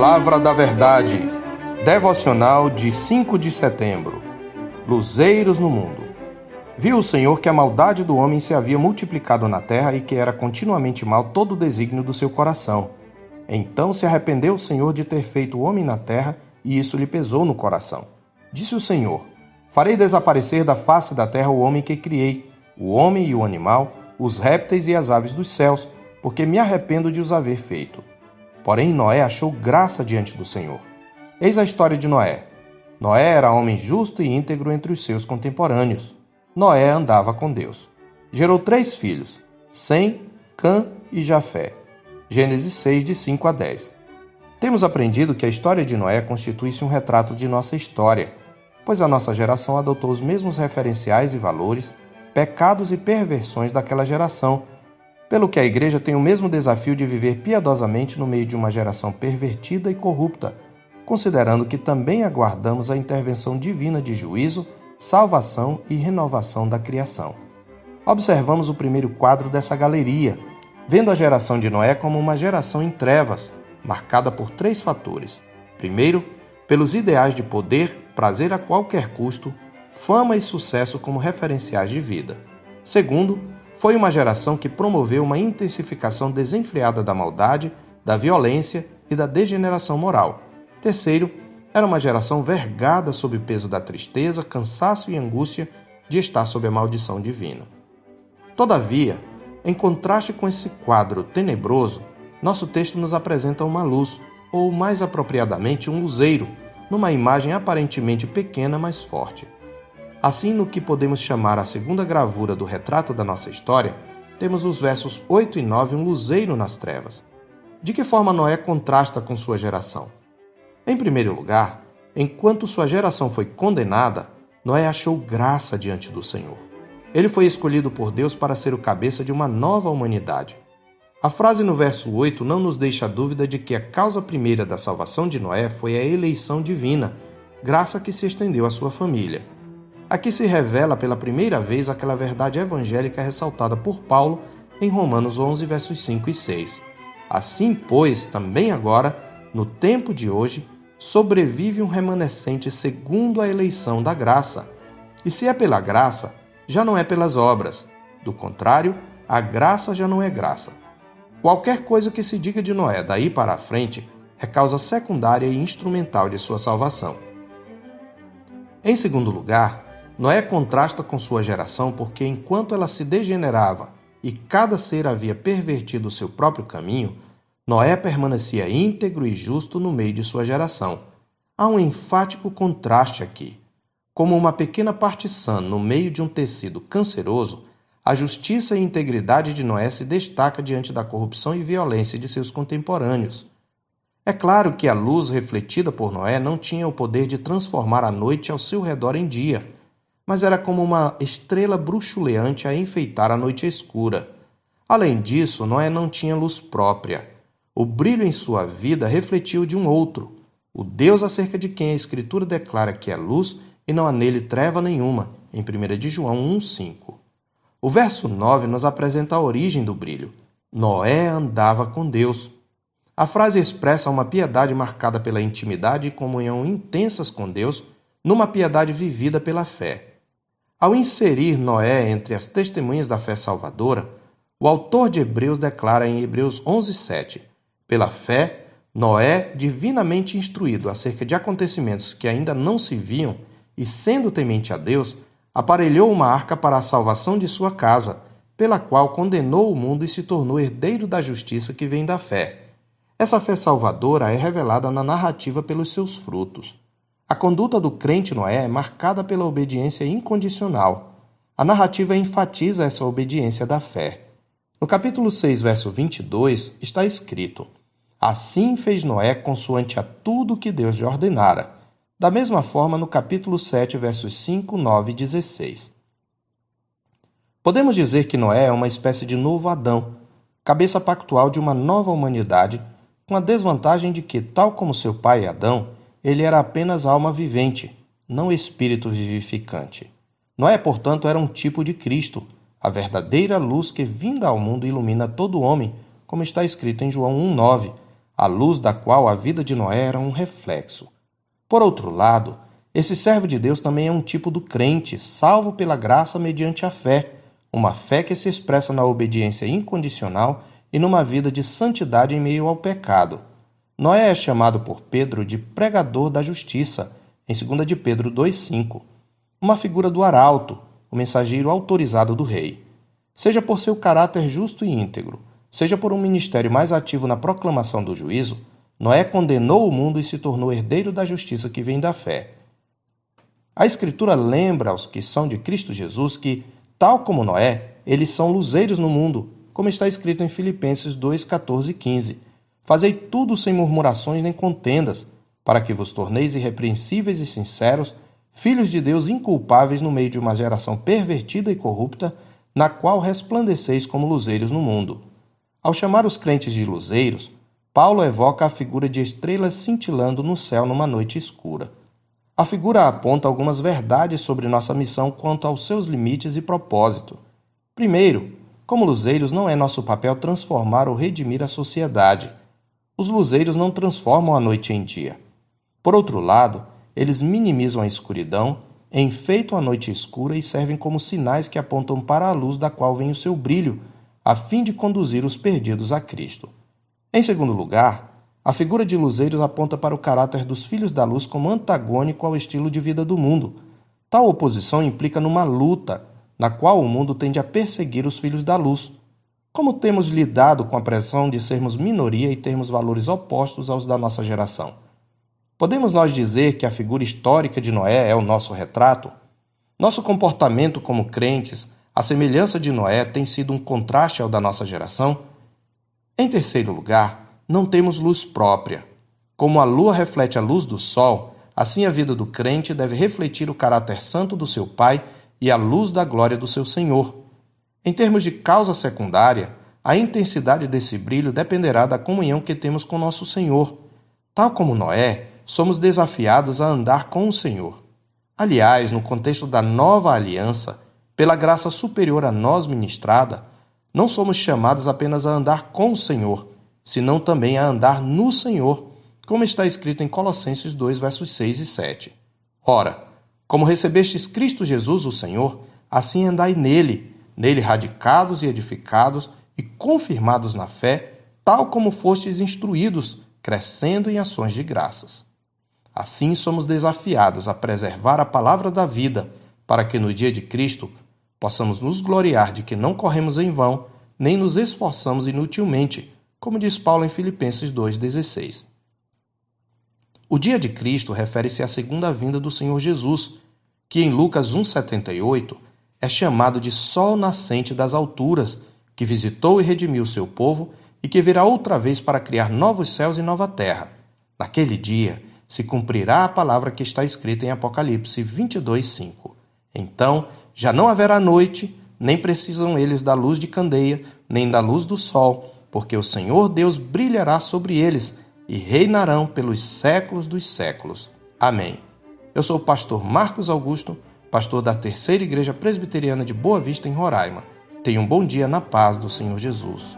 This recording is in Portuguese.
Palavra da Verdade, devocional de 5 de setembro. Luzeiros no mundo. Viu o Senhor que a maldade do homem se havia multiplicado na terra e que era continuamente mal todo o desígnio do seu coração. Então se arrependeu o Senhor de ter feito o homem na terra, e isso lhe pesou no coração. Disse o Senhor: farei desaparecer da face da terra o homem que criei, o homem e o animal, os répteis e as aves dos céus, porque me arrependo de os haver feito. Porém Noé achou graça diante do Senhor. Eis a história de Noé. Noé era homem justo e íntegro entre os seus contemporâneos. Noé andava com Deus. Gerou 3 filhos, Sem, Cã e Jafé. Gênesis 6, de 5 a 10. Temos aprendido que a história de Noé constitui-se um retrato de nossa história, pois a nossa geração adotou os mesmos referenciais e valores, pecados e perversões daquela geração, pelo que a igreja tem o mesmo desafio de viver piedosamente no meio de uma geração pervertida e corrupta, considerando que também aguardamos a intervenção divina de juízo, salvação e renovação da criação. Observamos o primeiro quadro dessa galeria, vendo a geração de Noé como uma geração em trevas, marcada por 3 fatores. Primeiro, pelos ideais de poder, prazer a qualquer custo, fama e sucesso como referenciais de vida. Segundo, foi uma geração que promoveu uma intensificação desenfreada da maldade, da violência e da degeneração moral. Terceiro, era uma geração vergada sob o peso da tristeza, cansaço e angústia de estar sob a maldição divina. Todavia, em contraste com esse quadro tenebroso, nosso texto nos apresenta uma luz, ou mais apropriadamente um luzeiro, numa imagem aparentemente pequena, mas forte. Assim, no que podemos chamar a segunda gravura do retrato da nossa história, temos nos versos 8 e 9 um luzeiro nas trevas. De que forma Noé contrasta com sua geração? Em primeiro lugar, enquanto sua geração foi condenada, Noé achou graça diante do Senhor. Ele foi escolhido por Deus para ser o cabeça de uma nova humanidade. A frase no verso 8 não nos deixa dúvida de que a causa primeira da salvação de Noé foi a eleição divina, graça que se estendeu à sua família. Aqui se revela pela primeira vez aquela verdade evangélica ressaltada por Paulo em Romanos 11, versos 5 e 6. Assim, pois, também agora, no tempo de hoje, sobrevive um remanescente segundo a eleição da graça. E se é pela graça, já não é pelas obras. Do contrário, a graça já não é graça. Qualquer coisa que se diga de Noé daí para a frente é causa secundária e instrumental de sua salvação. Em segundo lugar, Noé contrasta com sua geração porque, enquanto ela se degenerava e cada ser havia pervertido o seu próprio caminho, Noé permanecia íntegro e justo no meio de sua geração. Há um enfático contraste aqui. Como uma pequena partição no meio de um tecido canceroso, a justiça e integridade de Noé se destaca diante da corrupção e violência de seus contemporâneos. É claro que a luz refletida por Noé não tinha o poder de transformar a noite ao seu redor em dia, mas era como uma estrela bruxuleante a enfeitar a noite escura. Além disso, Noé não tinha luz própria. O brilho em sua vida refletiu de um outro, o Deus acerca de quem a Escritura declara que é luz e não há nele treva nenhuma, em 1 de João 1,5. O verso 9 nos apresenta a origem do brilho. Noé andava com Deus. A frase expressa uma piedade marcada pela intimidade e comunhão intensas com Deus, numa piedade vivida pela fé. Ao inserir Noé entre as testemunhas da fé salvadora, o autor de Hebreus declara em Hebreus 11:7: pela fé, Noé, divinamente instruído acerca de acontecimentos que ainda não se viam e sendo temente a Deus, aparelhou uma arca para a salvação de sua casa, pela qual condenou o mundo e se tornou herdeiro da justiça que vem da fé. Essa fé salvadora é revelada na narrativa pelos seus frutos. A conduta do crente Noé é marcada pela obediência incondicional. A narrativa enfatiza essa obediência da fé. No capítulo 6, verso 22, está escrito: assim fez Noé consoante a tudo que Deus lhe ordenara. Da mesma forma, no capítulo 7, versos 5, 9 e 16. Podemos dizer que Noé é uma espécie de novo Adão, cabeça pactual de uma nova humanidade, com a desvantagem de que, tal como seu pai Adão, ele era apenas alma vivente, não espírito vivificante. Noé, portanto, era um tipo de Cristo, a verdadeira luz que, vinda ao mundo, ilumina todo homem, como está escrito em João 1,9, a luz da qual a vida de Noé era um reflexo. Por outro lado, esse servo de Deus também é um tipo do crente, salvo pela graça mediante a fé, uma fé que se expressa na obediência incondicional e numa vida de santidade em meio ao pecado. Noé é chamado por Pedro de pregador da justiça, em 2 de Pedro 2,5, uma figura do arauto, o mensageiro autorizado do rei. Seja por seu caráter justo e íntegro, seja por um ministério mais ativo na proclamação do juízo, Noé condenou o mundo e se tornou herdeiro da justiça que vem da fé. A Escritura lembra aos que são de Cristo Jesus que, tal como Noé, eles são luzeiros no mundo, como está escrito em Filipenses 2:14 e 15. Fazei tudo sem murmurações nem contendas, para que vos torneis irrepreensíveis e sinceros, filhos de Deus inculpáveis no meio de uma geração pervertida e corrupta, na qual resplandeceis como luzeiros no mundo. Ao chamar os crentes de luzeiros, Paulo evoca a figura de estrelas cintilando no céu numa noite escura. A figura aponta algumas verdades sobre nossa missão quanto aos seus limites e propósito. Primeiro, como luzeiros, não é nosso papel transformar ou redimir a sociedade. Os luzeiros não transformam a noite em dia. Por outro lado, eles minimizam a escuridão, enfeitam a noite escura e servem como sinais que apontam para a luz da qual vem o seu brilho, a fim de conduzir os perdidos a Cristo. Em segundo lugar, a figura de luzeiros aponta para o caráter dos filhos da luz como antagônico ao estilo de vida do mundo. Tal oposição implica numa luta, na qual o mundo tende a perseguir os filhos da luz. Como temos lidado com a pressão de sermos minoria e termos valores opostos aos da nossa geração? Podemos nós dizer que a figura histórica de Noé é o nosso retrato? Nosso comportamento como crentes, à semelhança de Noé, tem sido um contraste ao da nossa geração? Em terceiro lugar, não temos luz própria. Como a lua reflete a luz do sol, assim a vida do crente deve refletir o caráter santo do seu Pai e a luz da glória do seu Senhor. Em termos de causa secundária, a intensidade desse brilho dependerá da comunhão que temos com nosso Senhor. Tal como Noé, somos desafiados a andar com o Senhor. Aliás, no contexto da nova aliança, pela graça superior a nós ministrada, não somos chamados apenas a andar com o Senhor, senão também a andar no Senhor, como está escrito em Colossenses 2, versos 6 e 7. Ora, como recebestes Cristo Jesus, o Senhor, assim andai nele radicados e edificados e confirmados na fé, tal como fostes instruídos, crescendo em ações de graças. Assim somos desafiados a preservar a palavra da vida, para que no dia de Cristo possamos nos gloriar de que não corremos em vão, nem nos esforçamos inutilmente, como diz Paulo em Filipenses 2,16. O dia de Cristo refere-se à segunda vinda do Senhor Jesus, que em Lucas 1,78 é chamado de sol nascente das alturas, que visitou e redimiu seu povo e que virá outra vez para criar novos céus e nova terra. Naquele dia se cumprirá a palavra que está escrita em Apocalipse 22,5. Então já não haverá noite, nem precisam eles da luz de candeia, nem da luz do sol, porque o Senhor Deus brilhará sobre eles e reinarão pelos séculos dos séculos. Amém. Eu sou o pastor Marcos Augusto, pastor da Terceira Igreja Presbiteriana de Boa Vista, em Roraima. Tenha um bom dia na paz do Senhor Jesus.